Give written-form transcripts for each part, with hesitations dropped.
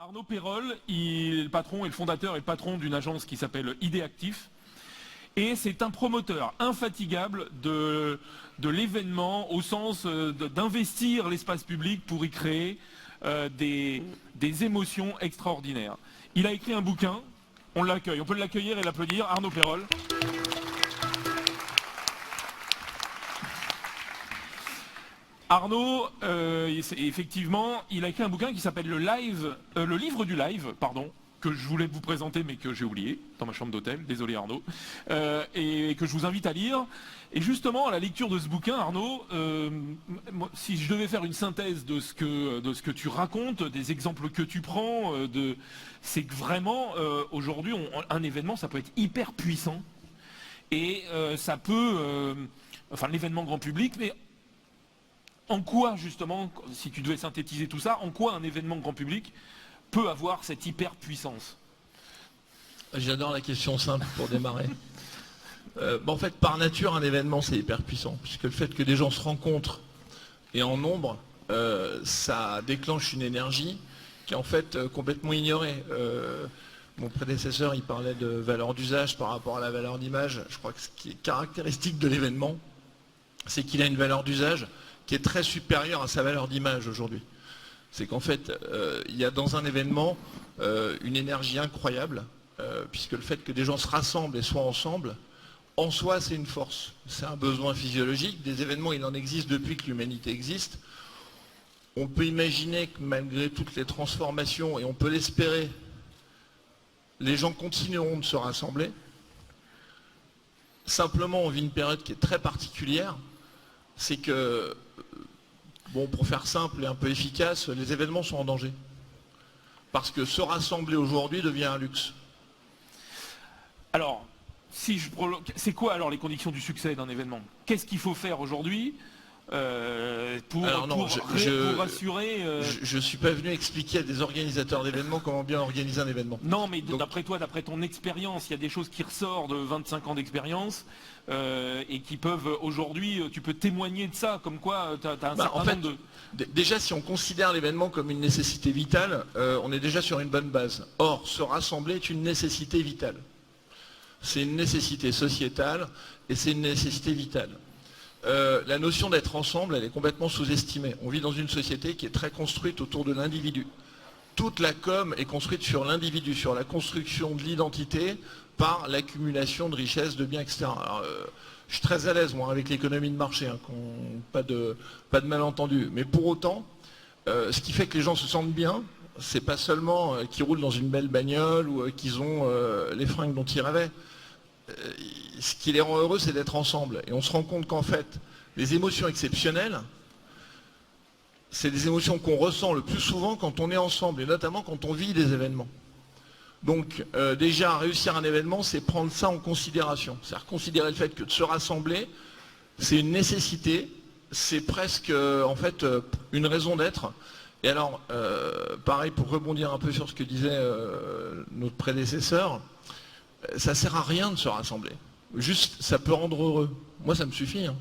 Arnaud Perrol, il est le patron et le fondateur et le patron d'une agence qui s'appelle Idéactif. Et c'est un promoteur infatigable de l'événement au sens d'investir l'espace public pour y créer des émotions extraordinaires. Il a écrit un bouquin, on l'accueille, on peut l'accueillir et l'applaudir, Arnaud Perrol. Arnaud, effectivement, il a écrit un bouquin qui s'appelle le livre du live, pardon, que je voulais vous présenter mais que j'ai oublié dans ma chambre d'hôtel, désolé Arnaud, et que je vous invite à lire. Et justement, à la lecture de ce bouquin, Arnaud, si je devais faire une synthèse de ce que tu racontes, des exemples que tu prends, c'est que vraiment, aujourd'hui, un événement, ça peut être hyper puissant, et ça peut, enfin l'événement grand public, mais en quoi, justement, si tu devais synthétiser tout ça, en quoi un événement grand public peut avoir cette hyper-puissance? J'adore la question simple pour démarrer. En fait, par nature, un événement, c'est hyper puissant, puisque le fait que des gens se rencontrent et en nombre, ça déclenche une énergie qui est en fait complètement ignorée. Mon prédécesseur, il parlait de valeur d'usage par rapport à la valeur d'image. Je crois que ce qui est caractéristique de l'événement, c'est qu'il a une valeur d'usage qui est très supérieure à sa valeur d'image aujourd'hui. C'est qu'en fait, il y a dans un événement une énergie incroyable, puisque le fait que des gens se rassemblent et soient ensemble, en soi, c'est une force. C'est un besoin physiologique. Des événements, il en existe depuis que l'humanité existe. On peut imaginer que malgré toutes les transformations, et on peut l'espérer, les gens continueront de se rassembler. Simplement, on vit une période qui est très particulière. C'est que, bon, pour faire simple et un peu efficace, les événements sont en danger. Parce que se rassembler aujourd'hui devient un luxe. Alors, c'est quoi alors les conditions du succès d'un événement? Qu'est-ce qu'il faut faire aujourd'hui pour assurer... Je ne suis pas venu expliquer à des organisateurs d'événements comment bien organiser un événement. Non, mais d'après toi, d'après ton expérience, il y a des choses qui ressortent de 25 ans d'expérience et qui peuvent aujourd'hui, tu peux témoigner de ça, comme quoi tu as un certain nombre de... Déjà, si on considère l'événement comme une nécessité vitale, on est déjà sur une bonne base. Or, se rassembler est une nécessité vitale. C'est une nécessité sociétale et c'est une nécessité vitale. La notion d'être ensemble, elle est complètement sous-estimée. On vit dans une société qui est très construite autour de l'individu. Toute la com est construite sur l'individu, sur la construction de l'identité par l'accumulation de richesses, de biens, etc. Alors, je suis très à l'aise, moi, avec l'économie de marché, hein, pas de malentendu. Mais pour autant, ce qui fait que les gens se sentent bien, c'est pas seulement qu'ils roulent dans une belle bagnole ou qu'ils ont les fringues dont ils rêvaient. Ce qui les rend heureux, c'est d'être ensemble. Et on se rend compte qu'en fait, les émotions exceptionnelles, c'est des émotions qu'on ressent le plus souvent quand on est ensemble, et notamment quand on vit des événements. Donc déjà, réussir un événement, c'est prendre ça en considération. C'est-à-dire considérer le fait que de se rassembler, c'est une nécessité, c'est presque en fait une raison d'être. Et alors, pareil, pour rebondir un peu sur ce que disait notre prédécesseur, ça sert à rien de se rassembler. Juste, ça peut rendre heureux. Moi, ça me suffit. Hein.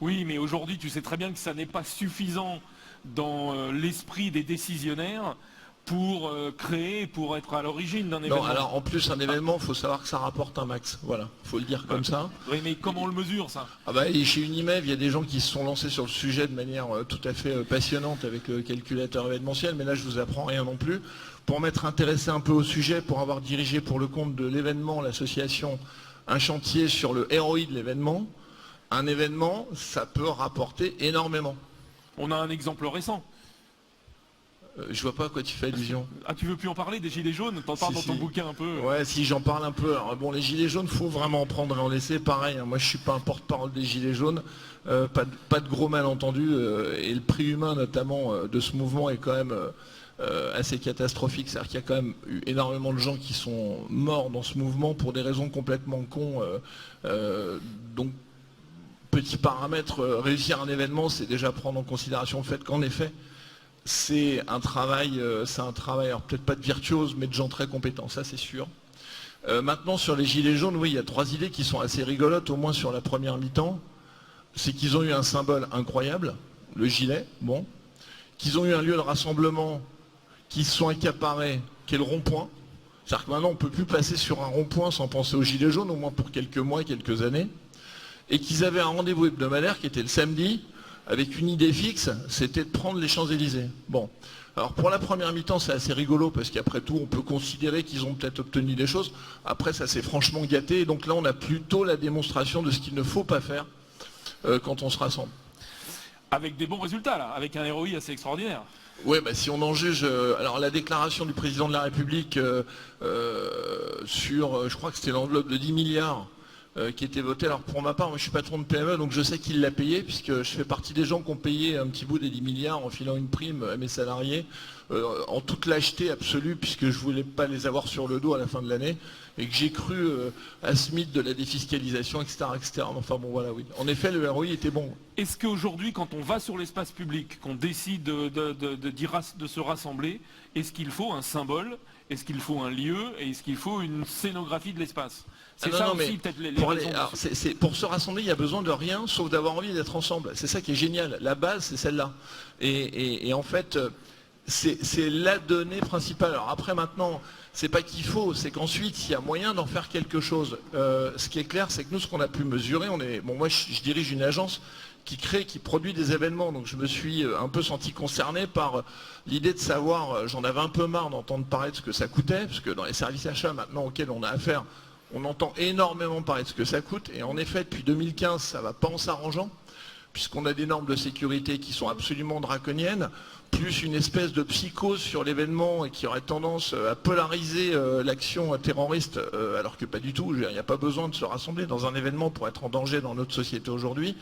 Oui, mais aujourd'hui, tu sais très bien que ça n'est pas suffisant dans l'esprit des décisionnaires pour créer, pour être à l'origine d'un événement. Non, alors en plus, un événement, il faut savoir que ça rapporte un max. Voilà, il faut le dire comme ça. Oui, mais comment on le mesure, ça? Et chez Unimev, il y a des gens qui se sont lancés sur le sujet de manière tout à fait passionnante avec le calculateur événementiel, mais là, je vous apprends rien non plus. Pour m'être intéressé un peu au sujet, pour avoir dirigé pour le compte de l'événement, l'association, un chantier sur le ROI de l'événement, un événement, ça peut rapporter énormément. On a un exemple récent. Je vois pas à quoi tu fais allusion. Ah, tu veux plus en parler des gilets jaunes? T'en parles dans ton bouquin un peu. Ouais, si, j'en parle un peu. Alors, bon, les gilets jaunes, faut vraiment en prendre et en laisser. Pareil, hein, moi je suis pas un porte-parole des gilets jaunes. Pas de gros malentendus. Et le prix humain, notamment, de ce mouvement est quand même assez catastrophique. C'est-à-dire qu'il y a quand même eu énormément de gens qui sont morts dans ce mouvement pour des raisons complètement cons. Donc, petit paramètre, réussir un événement, c'est déjà prendre en considération le fait qu'en effet, c'est un travail, alors peut-être pas de virtuose, mais de gens très compétents, ça c'est sûr. Maintenant, sur les gilets jaunes, oui, il y a 3 idées qui sont assez rigolotes, au moins sur la première mi-temps. C'est qu'ils ont eu un symbole incroyable, le gilet, bon, qu'ils ont eu un lieu de rassemblement qui se sont accaparés, qui est le rond-point. C'est-à-dire que maintenant, on ne peut plus passer sur un rond-point sans penser aux gilets jaunes, au moins pour quelques mois, quelques années. Et qu'ils avaient un rendez-vous hebdomadaire qui était le samedi, avec une idée fixe, c'était de prendre les Champs-Élysées. Bon. Alors pour la première mi-temps, c'est assez rigolo, parce qu'après tout, on peut considérer qu'ils ont peut-être obtenu des choses. Après, ça s'est franchement gâté. Et donc là, on a plutôt la démonstration de ce qu'il ne faut pas faire quand on se rassemble. Avec des bons résultats, là, avec un ROI assez extraordinaire. Oui, bah, si on en juge, alors la déclaration du président de la République sur, je crois que c'était l'enveloppe de 10 milliards qui était votée. Alors pour ma part, moi je suis patron de PME, donc je sais qu'il l'a payé, puisque je fais partie des gens qui ont payé un petit bout des 10 milliards en filant une prime à mes salariés, en toute lâcheté absolue, puisque je ne voulais pas les avoir sur le dos à la fin de l'année, et que j'ai cru à ce mythe de la défiscalisation, etc., etc. Enfin bon, voilà, oui. En effet, le ROI était bon. Est-ce qu'aujourd'hui, quand on va sur l'espace public, qu'on décide de se rassembler, est-ce qu'il faut un symbole, est-ce qu'il faut un lieu, et est-ce qu'il faut une scénographie de l'espace? C'est ça aussi peut-être les raisons. Pour se rassembler, il n'y a besoin de rien, sauf d'avoir envie d'être ensemble. C'est ça qui est génial. La base, c'est celle-là. Et en fait, c'est la donnée principale. Alors après, maintenant, c'est pas qu'il faut, c'est qu'ensuite, il y a moyen d'en faire quelque chose. Ce qui est clair, c'est que nous, ce qu'on a pu mesurer, moi, je dirige une agence qui produit des événements. Donc je me suis un peu senti concerné par l'idée de savoir, j'en avais un peu marre d'entendre parler de ce que ça coûtait, parce que dans les services achats maintenant auxquels on a affaire, on entend énormément parler de ce que ça coûte. Et en effet, depuis 2015, ça ne va pas en s'arrangeant, puisqu'on a des normes de sécurité qui sont absolument draconiennes, plus une espèce de psychose sur l'événement et qui aurait tendance à polariser l'action terroriste, alors que pas du tout. Il n'y a pas besoin de se rassembler dans un événement pour être en danger dans notre société aujourd'hui.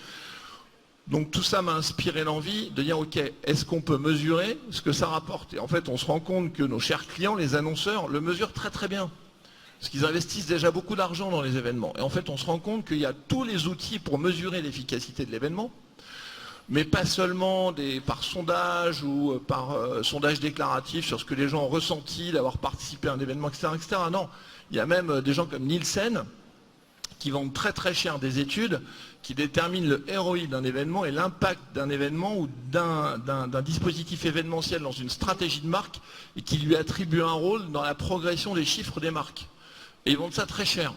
Donc tout ça m'a inspiré l'envie de dire, ok, est-ce qu'on peut mesurer ce que ça rapporte? Et en fait, on se rend compte que nos chers clients, les annonceurs, le mesurent très très bien. Parce qu'ils investissent déjà beaucoup d'argent dans les événements. Et en fait, on se rend compte qu'il y a tous les outils pour mesurer l'efficacité de l'événement, mais pas seulement par sondage ou par sondage déclaratif sur ce que les gens ont ressenti d'avoir participé à un événement, etc., etc. Non, il y a même des gens comme Nielsen qui vendent très très cher des études qui déterminent le ROI d'un événement et l'impact d'un événement ou d'un dispositif événementiel dans une stratégie de marque et qui lui attribuent un rôle dans la progression des chiffres des marques. Et ils vendent ça très cher.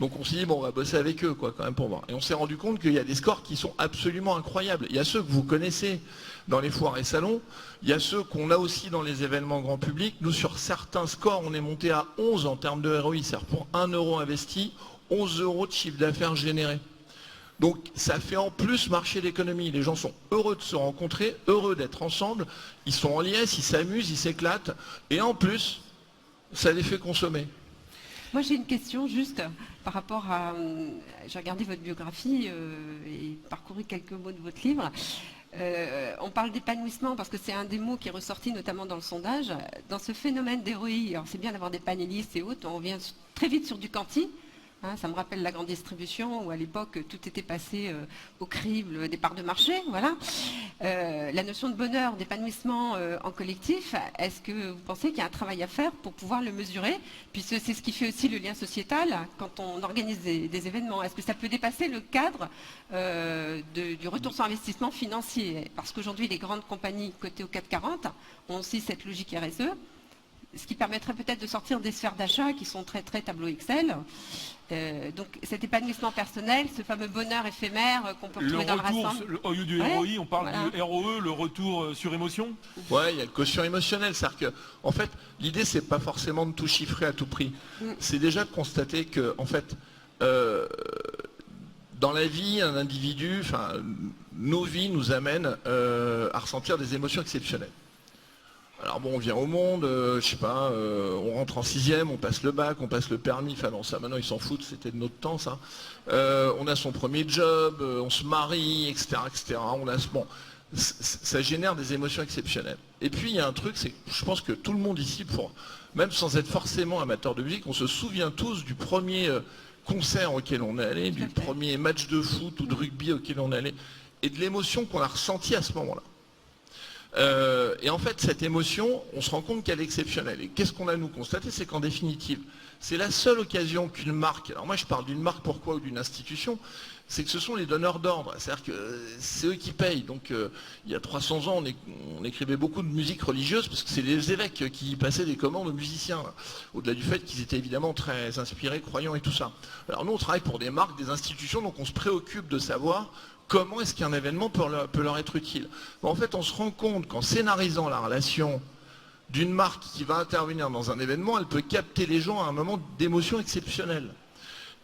Donc on s'est dit, bon, on va bosser avec eux, quoi, quand même, pour voir. Et on s'est rendu compte qu'il y a des scores qui sont absolument incroyables. Il y a ceux que vous connaissez dans les foires et salons, il y a ceux qu'on a aussi dans les événements grand public. Nous, sur certains scores, on est monté à 11 en termes de ROI. C'est-à-dire pour 1 euro investi, 11 euros de chiffre d'affaires généré. Donc ça fait en plus marcher l'économie. Les gens sont heureux de se rencontrer, heureux d'être ensemble, ils sont en liesse, ils s'amusent, ils s'éclatent, et en plus, ça les fait consommer. Moi j'ai une question juste par rapport à... J'ai regardé votre biographie et parcouru quelques mots de votre livre. On parle d'épanouissement parce que c'est un des mots qui est ressorti notamment dans le sondage. Dans ce phénomène d'ROI, alors c'est bien d'avoir des panélistes et autres, on revient très vite sur du quanti. Ça me rappelle la grande distribution où à l'époque tout était passé au crible des parts de marché. Voilà. La notion de bonheur, d'épanouissement en collectif, est-ce que vous pensez qu'il y a un travail à faire pour pouvoir le mesurer? Puisque c'est ce qui fait aussi le lien sociétal quand on organise des événements. Est-ce que ça peut dépasser le cadre du retour sur investissement financier? Parce qu'aujourd'hui, les grandes compagnies cotées au CAC 40 ont aussi cette logique RSE. Ce qui permettrait peut-être de sortir des sphères d'achat qui sont très très tableau Excel. Donc cet épanouissement personnel, ce fameux bonheur éphémère qu'on peut retrouver dans le rassemblement. Au lieu du ROI, on parle du ROE, le retour sur émotion. Ouais, il y a le quotient émotionnel. C'est-à-dire que, en fait, l'idée, c'est pas forcément de tout chiffrer à tout prix. C'est déjà de constater que, en fait, dans la vie, un individu, enfin, nos vies nous amènent à ressentir des émotions exceptionnelles. Alors bon, on vient au monde, je sais pas, on rentre en 6e, on passe le bac, on passe le permis, enfin non, ça maintenant ils s'en foutent, c'était de notre temps ça. On a son premier job, on se marie, etc., etc. Bon, ça génère des émotions exceptionnelles. Et puis il y a un truc, c'est que je pense que tout le monde ici, même sans être forcément amateur de musique, on se souvient tous du premier concert auquel on est allé, du premier match de foot ou de rugby auquel on est allé, et de l'émotion qu'on a ressentie à ce moment-là. Et en fait, cette émotion, on se rend compte qu'elle est exceptionnelle. Et qu'est-ce qu'on a nous constaté? C'est qu'en définitive, c'est la seule occasion qu'une marque, alors moi je parle d'une marque pourquoi ou d'une institution, c'est que ce sont les donneurs d'ordre, c'est-à-dire que c'est eux qui payent. Donc il y a 300 ans, on écrivait beaucoup de musique religieuse parce que c'est les évêques qui passaient des commandes aux musiciens, au-delà du fait qu'ils étaient évidemment très inspirés, croyants et tout ça. Alors nous on travaille pour des marques, des institutions, donc on se préoccupe de savoir comment est-ce qu'un événement peut leur être utile. En fait, on se rend compte qu'en scénarisant la relation d'une marque qui va intervenir dans un événement, elle peut capter les gens à un moment d'émotion exceptionnelle.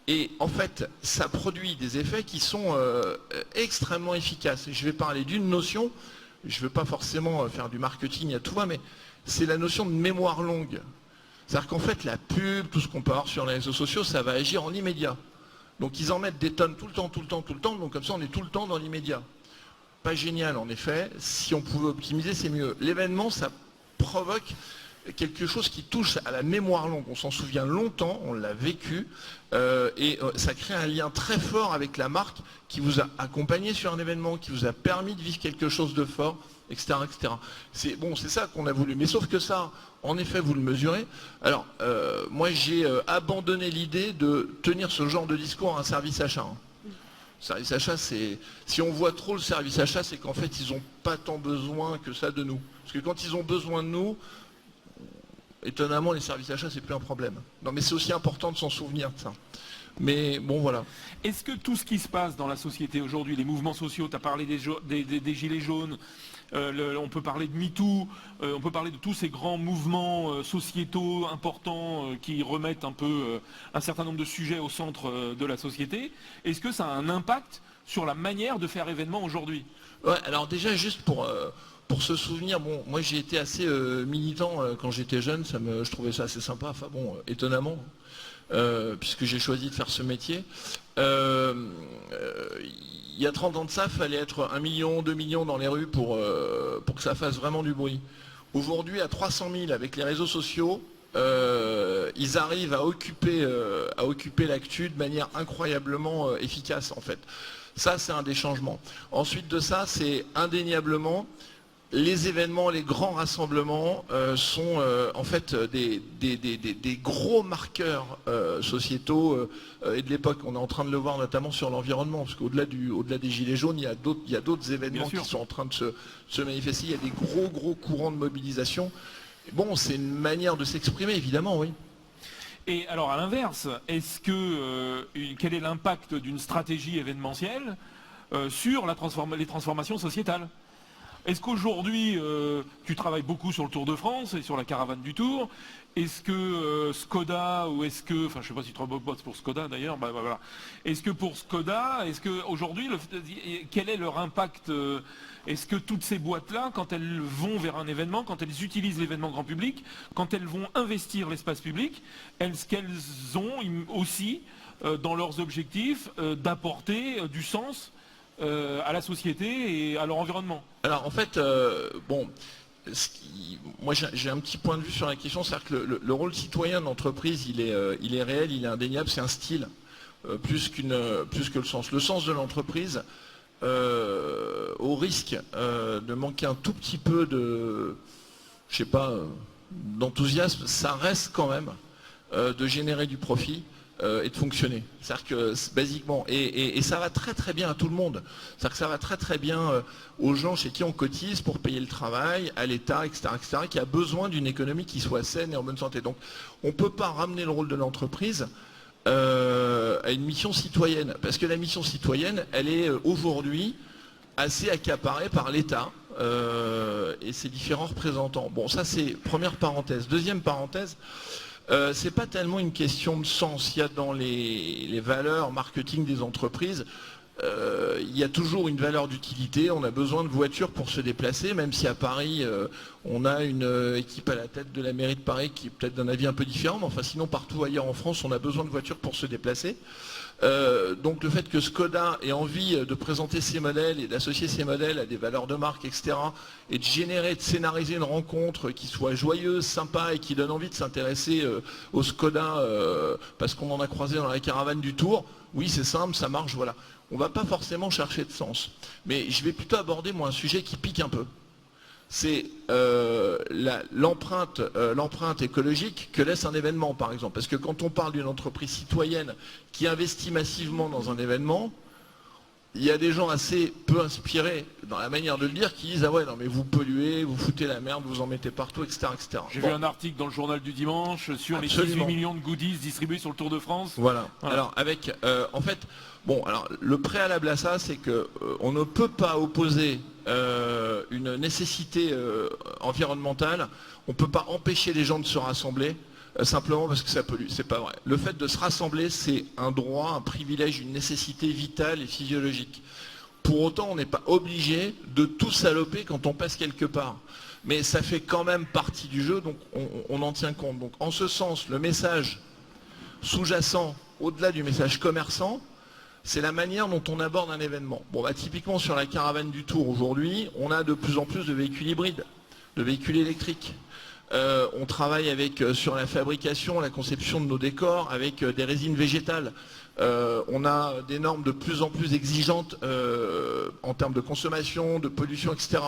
Et en fait, ça produit des effets qui sont extrêmement efficaces. Et je vais parler d'une notion, je ne veux pas forcément faire du marketing à tout va, mais c'est la notion de mémoire longue. C'est-à-dire qu'en fait, la pub, tout ce qu'on peut avoir sur les réseaux sociaux, ça va agir en immédiat. Donc ils en mettent des tonnes tout le temps, donc comme ça on est tout le temps dans l'immédiat. Pas génial en effet, si on pouvait optimiser c'est mieux. L'événement ça provoque quelque chose qui touche à la mémoire longue, on s'en souvient longtemps, on l'a vécu, et ça crée un lien très fort avec la marque qui vous a accompagné sur un événement, qui vous a permis de vivre quelque chose de fort, etc. etc. C'est bon, c'est ça qu'on a voulu, mais sauf que ça, en effet, vous le mesurez. Alors, moi j'ai abandonné l'idée de tenir ce genre de discours à un service achat. Hein. Service achat, c'est si on voit trop le service achat, c'est qu'en fait ils n'ont pas tant besoin que ça de nous. Parce que quand ils ont besoin de nous, étonnamment, les services achats, c'est plus un problème. Non, mais c'est aussi important de s'en souvenir de ça. Mais bon, voilà. Est-ce que tout ce qui se passe dans la société aujourd'hui, les mouvements sociaux, tu as parlé des gilets jaunes, on peut parler de MeToo, on peut parler de tous ces grands mouvements sociétaux importants qui remettent un peu un certain nombre de sujets au centre de la société. Est-ce que ça a un impact sur la manière de faire événement aujourd'hui? Ouais, alors déjà, juste pour se souvenir, bon, moi j'ai été assez militant quand j'étais jeune, je trouvais ça assez sympa, enfin bon, étonnamment, puisque j'ai choisi de faire ce métier. Il y a 30 ans de ça, il fallait être 1 million, 2 millions dans les rues pour que ça fasse vraiment du bruit. Aujourd'hui, à 300 000 avec les réseaux sociaux, ils arrivent à occuper l'actu de manière incroyablement efficace en fait. Ça, c'est un des changements. Ensuite de ça, c'est indéniablement les événements, les grands rassemblements sont en fait des gros marqueurs sociétaux et de l'époque. On est en train de le voir notamment sur l'environnement, parce qu'au-delà des gilets jaunes, il y a d'autres événements qui sont en train de se manifester. Il y a des gros courants de mobilisation. Et bon, c'est une manière de s'exprimer, évidemment, oui. Et alors à l'inverse, quel est l'impact d'une stratégie événementielle sur les transformations sociétales? Est-ce qu'aujourd'hui, tu travailles beaucoup sur le Tour de France et sur la caravane du Tour? Est-ce que Skoda, ou est-ce que, enfin je ne sais pas si tu bosses pour Skoda d'ailleurs, bah, voilà. Est-ce que pour Skoda, est-ce qu'aujourd'hui, quel est leur impact? Est-ce que toutes ces boîtes-là, quand elles vont vers un événement, quand elles utilisent l'événement grand public, quand elles vont investir l'espace public, est-ce qu'elles ont aussi dans leurs objectifs d'apporter du sens à la société et à leur environnement? Alors en fait, bon, moi j'ai un petit point de vue sur la question, c'est-à-dire que le rôle citoyen d'entreprise, il est réel, il est indéniable, c'est un style, plus que le sens. Le sens de l'entreprise, au risque de manquer un tout petit peu de, je sais pas, d'enthousiasme, ça reste quand même de générer du profit et de fonctionner. C'est-à-dire que basiquement, et ça va très bien à tout le monde. C'est-à-dire que ça va très bien aux gens chez qui on cotise pour payer le travail, à l'État, etc., qui a besoin d'une économie qui soit saine et en bonne santé. Donc on ne peut pas ramener le rôle de l'entreprise à une mission citoyenne, parce que la mission citoyenne, elle est aujourd'hui assez accaparée par l'État et ses différents représentants. Bon, ça c'est première parenthèse. Deuxième parenthèse, c'est pas tellement une question de sens. Il y a dans les valeurs marketing des entreprises, il y a toujours une valeur d'utilité. On a besoin de voitures pour se déplacer, même si à Paris, on a une équipe à la tête de la mairie de Paris qui est peut-être d'un avis un peu différent, mais enfin sinon partout ailleurs en France, on a besoin de voitures pour se déplacer. Donc le fait que Skoda ait envie de présenter ses modèles et d'associer ses modèles à des valeurs de marque, etc., et de générer, de scénariser une rencontre qui soit joyeuse, sympa et qui donne envie de s'intéresser au Skoda parce qu'on en a croisé dans la caravane du Tour, oui c'est simple, ça marche, voilà. On ne va pas forcément chercher de sens. Mais je vais plutôt aborder moi un sujet qui pique un peu. c'est l'empreinte écologique que laisse un événement, par exemple. Parce que quand on parle d'une entreprise citoyenne qui investit massivement dans un événement, il y a des gens assez peu inspirés dans la manière de le dire qui disent « Ah ouais, non mais vous polluez, vous foutez la merde, vous en mettez partout, etc. etc. » J'ai vu un article dans le journal du dimanche sur les 18 millions de goodies distribués sur le Tour de France. Voilà. Alors, avec, en fait, bon, alors le préalable à ça, c'est que on ne peut pas opposer une nécessité environnementale, on ne peut pas empêcher les gens de se rassembler simplement parce que ça pollue. C'est pas vrai. Le fait de se rassembler, c'est un droit, un privilège, une nécessité vitale et physiologique. Pour autant, on n'est pas obligé de tout saloper quand on passe quelque part. Mais ça fait quand même partie du jeu, donc on en tient compte. Donc en ce sens, le message sous-jacent, au-delà du message commerçant, c'est la manière dont on aborde un événement. Bon, bah, typiquement sur la caravane du Tour aujourd'hui, on a de plus en plus de véhicules hybrides, de véhicules électriques. On travaille sur la fabrication, la conception de nos décors avec des résines végétales. On a des normes de plus en plus exigeantes en termes de consommation, de pollution, etc.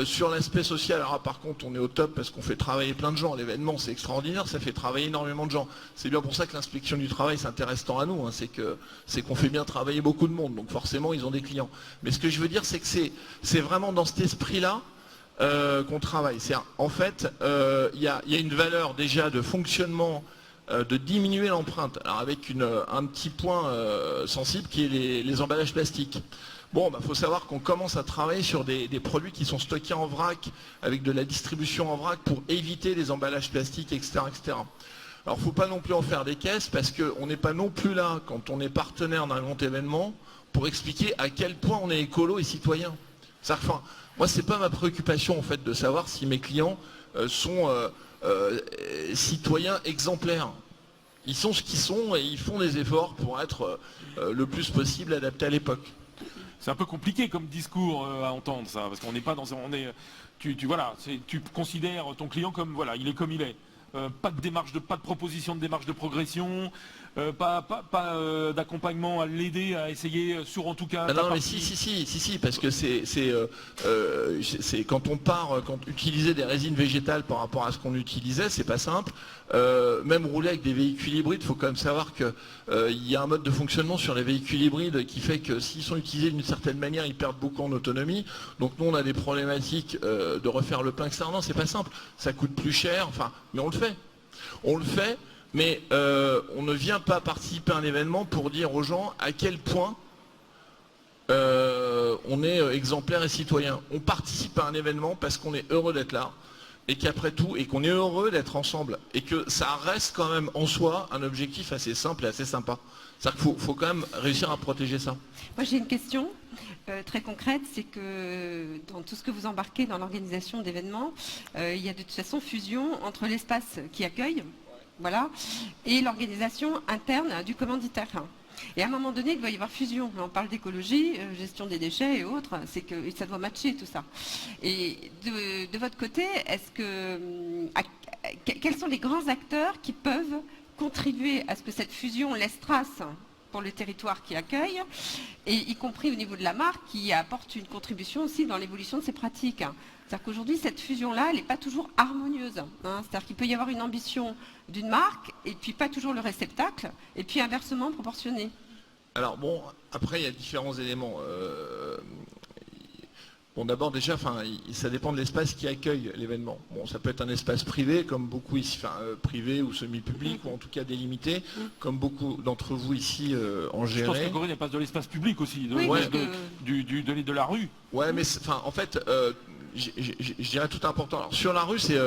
Sur l'aspect social, alors par contre on est au top parce qu'on fait travailler plein de gens. L'événement c'est extraordinaire, ça fait travailler énormément de gens. C'est bien pour ça que l'inspection du travail s'intéresse tant à nous, hein, c'est qu'on fait bien travailler beaucoup de monde, donc forcément ils ont des clients. Mais ce que je veux dire c'est que c'est vraiment dans cet esprit-là qu'on travaille. En fait, il y a une valeur déjà de fonctionnement, de diminuer l'empreinte, alors avec un petit point sensible qui est les emballages plastiques. Bon, bah, faut savoir qu'on commence à travailler sur des produits qui sont stockés en vrac, avec de la distribution en vrac pour éviter les emballages plastiques, etc. etc. Alors, il ne faut pas non plus en faire des caisses, parce qu'on n'est pas non plus là, quand on est partenaire d'un grand événement, pour expliquer à quel point on est écolo et citoyen. Enfin, moi, c'est pas ma préoccupation en fait de savoir si mes clients sont citoyens exemplaires. Ils sont ce qu'ils sont et ils font des efforts pour être le plus possible adaptés à l'époque. C'est un peu compliqué comme discours à entendre ça, parce qu'on n'est pas dans... Tu considères ton client comme, voilà, il est comme il est. Pas de proposition de démarche de progression, pas d'accompagnement à l'aider à essayer sur en tout cas. Ah non mais si, parce que c'est quand utiliser des résines végétales par rapport à ce qu'on utilisait, c'est pas simple. Même rouler avec des véhicules hybrides, il faut quand même savoir que il y a un mode de fonctionnement sur les véhicules hybrides qui fait que s'ils sont utilisés d'une certaine manière, ils perdent beaucoup en autonomie. Donc nous on a des problématiques de refaire le plein, etc. Non, c'est pas simple, ça coûte plus cher, enfin, mais on le fait. On le fait, mais on ne vient pas participer à un événement pour dire aux gens à quel point on est exemplaire et citoyen. On participe à un événement parce qu'on est heureux d'être là, et qu'après tout, et qu'on est heureux d'être ensemble, et que ça reste quand même en soi un objectif assez simple et assez sympa. C'est-à-dire qu'il faut quand même réussir à protéger ça. Moi j'ai une question très concrète, c'est que dans tout ce que vous embarquez dans l'organisation d'événements, il y a de toute façon fusion entre l'espace qui accueille, voilà, et l'organisation interne du commanditaire. Et à un moment donné, il doit y avoir fusion. On parle d'écologie, gestion des déchets et autres, c'est que ça doit matcher tout ça. Et de votre côté, quels sont les grands acteurs qui peuvent contribuer à ce que cette fusion laisse trace pour le territoire qui accueille, et y compris au niveau de la marque, qui apporte une contribution aussi dans l'évolution de ses pratiques. C'est-à-dire qu'aujourd'hui, cette fusion-là, elle n'est pas toujours harmonieuse. C'est-à-dire qu'il peut y avoir une ambition d'une marque, et puis pas toujours le réceptacle, et puis inversement proportionné. Alors bon, après, il y a différents éléments. Bon, d'abord, déjà, ça dépend de l'espace qui accueille l'événement. Bon, ça peut être un espace privé, comme beaucoup ici, privé ou semi-public, ou en tout cas délimité, comme beaucoup d'entre vous ici en gérez. Je pense que Corinne, elle passe de l'espace public aussi, de la rue. Ouais, mais en fait, je dirais tout important. Alors, sur la rue, c'est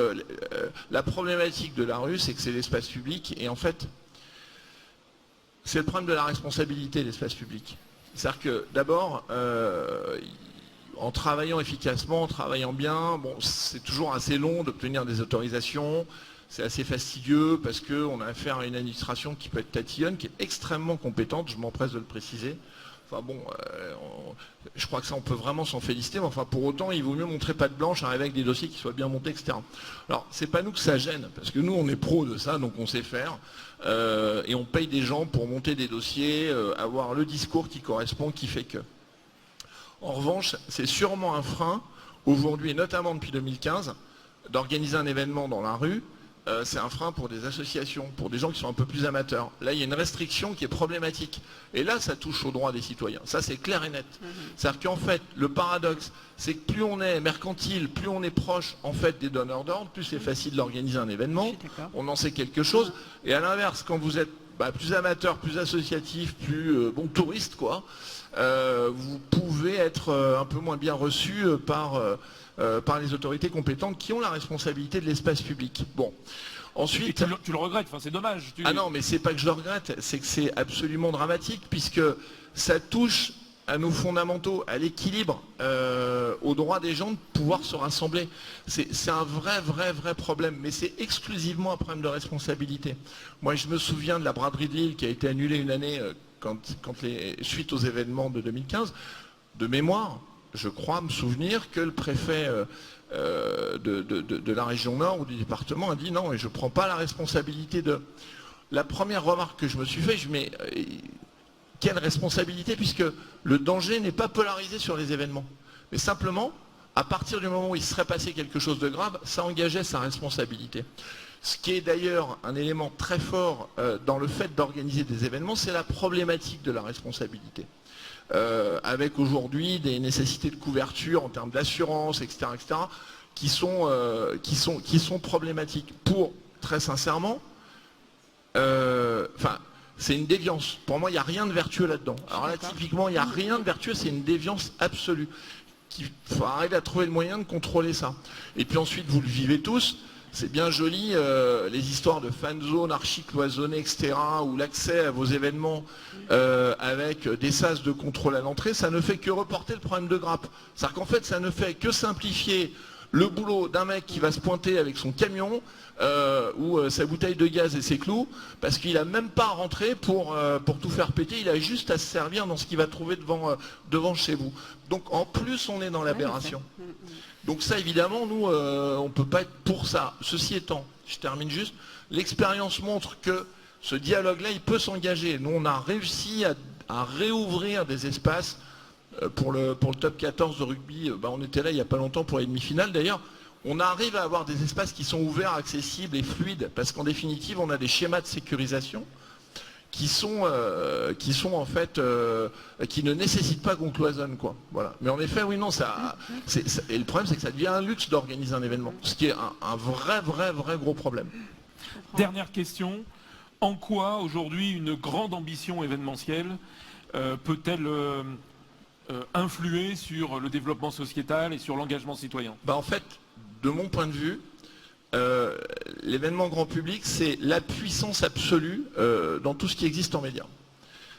la problématique de la rue, c'est que c'est l'espace public, et en fait, c'est le problème de la responsabilité de l'espace public. C'est-à-dire que, d'abord, en travaillant efficacement, en travaillant bien, bon, c'est toujours assez long d'obtenir des autorisations, c'est assez fastidieux parce qu'on a affaire à une administration qui peut être tatillonne, qui est extrêmement compétente, je m'empresse de le préciser. Enfin bon, je crois que ça on peut vraiment s'en féliciter, mais enfin pour autant il vaut mieux montrer patte blanche, arriver avec des dossiers qui soient bien montés, etc. Alors c'est pas nous que ça gêne, parce que nous on est pro de ça, donc on sait faire, et on paye des gens pour monter des dossiers, avoir le discours qui correspond, qui fait que. En revanche, c'est sûrement un frein Aujourd'hui, et notamment depuis 2015, d'organiser un événement dans la rue, c'est un frein pour des associations, pour des gens qui sont un peu plus amateurs. Là, il y a une restriction qui est problématique. Et là, ça touche aux droits des citoyens. Ça, c'est clair et net. C'est-à-dire qu'en fait, le paradoxe, c'est que plus on est mercantile, plus on est proche en fait des donneurs d'ordre, plus c'est facile d'organiser un événement. On en sait quelque chose. Et à l'inverse, quand vous êtes plus amateur, plus associatif, plus touriste, quoi, vous pouvez être un peu moins bien reçu par les autorités compétentes qui ont la responsabilité de l'espace public. Bon. Ensuite, et tu le regrettes, enfin, c'est dommage. Ah non, mais c'est pas que je le regrette, c'est que c'est absolument dramatique puisque ça touche à nos fondamentaux, à l'équilibre, au droit des gens de pouvoir se rassembler. C'est un vrai problème, mais c'est exclusivement un problème de responsabilité. Moi, je me souviens de la braderie de Lille qui a été annulée une année suite aux événements de 2015. De mémoire, je crois me souvenir que le préfet de la région Nord ou du département a dit non, et je ne prends pas la responsabilité de... La première remarque que je me suis fait, quelle responsabilité, puisque le danger n'est pas polarisé sur les événements. Mais simplement, à partir du moment où il serait passé quelque chose de grave, ça engageait sa responsabilité. Ce qui est d'ailleurs un élément très fort dans le fait d'organiser des événements, c'est la problématique de la responsabilité. Avec aujourd'hui des nécessités de couverture en termes d'assurance, etc., qui sont problématiques. Pour, très sincèrement, c'est une déviance. Pour moi, il n'y a rien de vertueux là-dedans. Alors là, typiquement, il n'y a rien de vertueux, c'est une déviance absolue. Il faut arriver à trouver le moyen de contrôler ça. Et puis ensuite, vous le vivez tous. C'est bien joli, les histoires de fan zone archi-cloisonnées, etc., ou l'accès à vos événements avec des sas de contrôle à l'entrée, ça ne fait que reporter le problème de grappe. C'est-à-dire qu'en fait, ça ne fait que simplifier le boulot d'un mec qui va se pointer avec son camion ou sa bouteille de gaz et ses clous, parce qu'il n'a même pas à rentrer pour tout faire péter, il a juste à se servir dans ce qu'il va trouver devant chez vous. Donc en plus, on est dans l'aberration. Donc ça, évidemment, nous, on ne peut pas être pour ça. Ceci étant, je termine juste, l'expérience montre que ce dialogue-là, il peut s'engager. Nous, on a réussi à réouvrir des espaces pour le top 14 de rugby. On était là il n'y a pas longtemps pour les demi-finales. D'ailleurs, on arrive à avoir des espaces qui sont ouverts, accessibles et fluides, parce qu'en définitive, on a des schémas de sécurisation qui en fait qui ne nécessitent pas qu'on cloisonne, quoi. Voilà. Mais en effet, oui, non, et le problème, c'est que ça devient un luxe d'organiser un événement, ce qui est un vrai gros problème. Dernière question, en quoi aujourd'hui une grande ambition événementielle peut-elle influer sur le développement sociétal et sur l'engagement citoyen? En fait, de mon point de vue, l'événement grand public, c'est la puissance absolue dans tout ce qui existe en médias.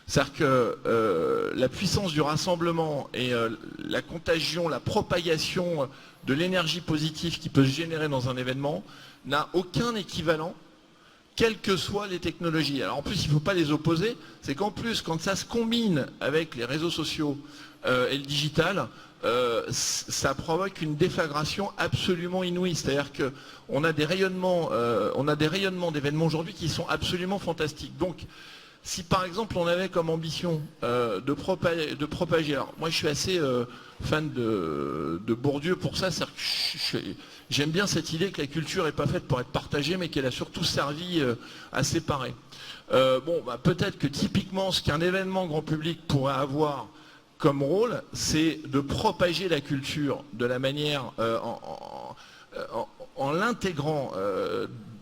C'est-à-dire que la puissance du rassemblement et la contagion, la propagation de l'énergie positive qui peut se générer dans un événement n'a aucun équivalent, quelles que soient les technologies. Alors en plus, il ne faut pas les opposer, c'est qu'en plus, quand ça se combine avec les réseaux sociaux et le digital, ça provoque une déflagration absolument inouïe. C'est-à-dire qu'on a des rayonnements d'événements aujourd'hui qui sont absolument fantastiques. Donc, si par exemple on avait comme ambition de propager, alors moi je suis assez fan de Bourdieu pour ça, c'est-à-dire que j'aime bien cette idée que la culture n'est pas faite pour être partagée, mais qu'elle a surtout servi à séparer. Peut-être que typiquement ce qu'un événement grand public pourrait avoir comme rôle, c'est de propager la culture de la manière, en l'intégrant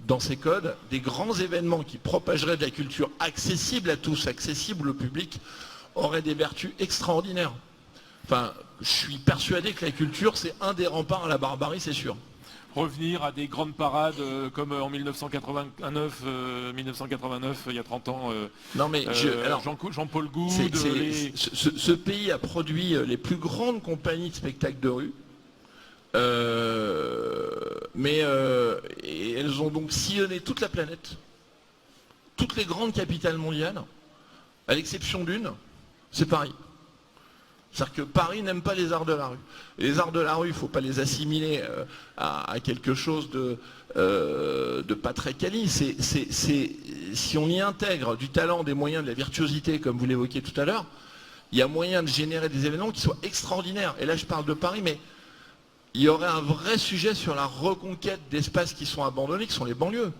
dans ses codes, des grands événements qui propageraient de la culture accessible à tous, accessible au public, auraient des vertus extraordinaires. Enfin, je suis persuadé que la culture, c'est un des remparts à la barbarie, c'est sûr. Revenir à des grandes parades comme en 1989, il y a 30 ans, Jean-Paul Goude. Ce pays a produit les plus grandes compagnies de spectacles de rue, et elles ont donc sillonné toute la planète, toutes les grandes capitales mondiales, à l'exception d'une, c'est Paris. C'est-à-dire que Paris n'aime pas les arts de la rue. Et les arts de la rue, il ne faut pas les assimiler à quelque chose de pas très quali. Si on y intègre du talent, des moyens, de la virtuosité, comme vous l'évoquiez tout à l'heure, il y a moyen de générer des événements qui soient extraordinaires. Et là, je parle de Paris, mais il y aurait un vrai sujet sur la reconquête d'espaces qui sont abandonnés, qui sont les banlieues.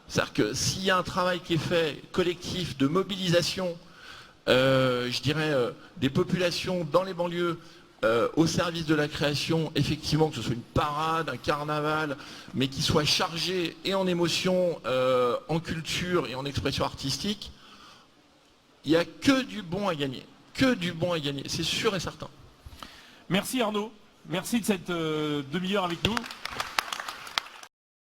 C'est-à-dire que s'il y a un travail qui est fait, collectif, de mobilisation, je dirais, des populations dans les banlieues, au service de la création, effectivement, que ce soit une parade, un carnaval, mais qui soit chargé et en émotion, en culture et en expression artistique, il n'y a que du bon à gagner. Que du bon à gagner, c'est sûr et certain. Merci Arnaud, merci de cette demi-heure avec nous.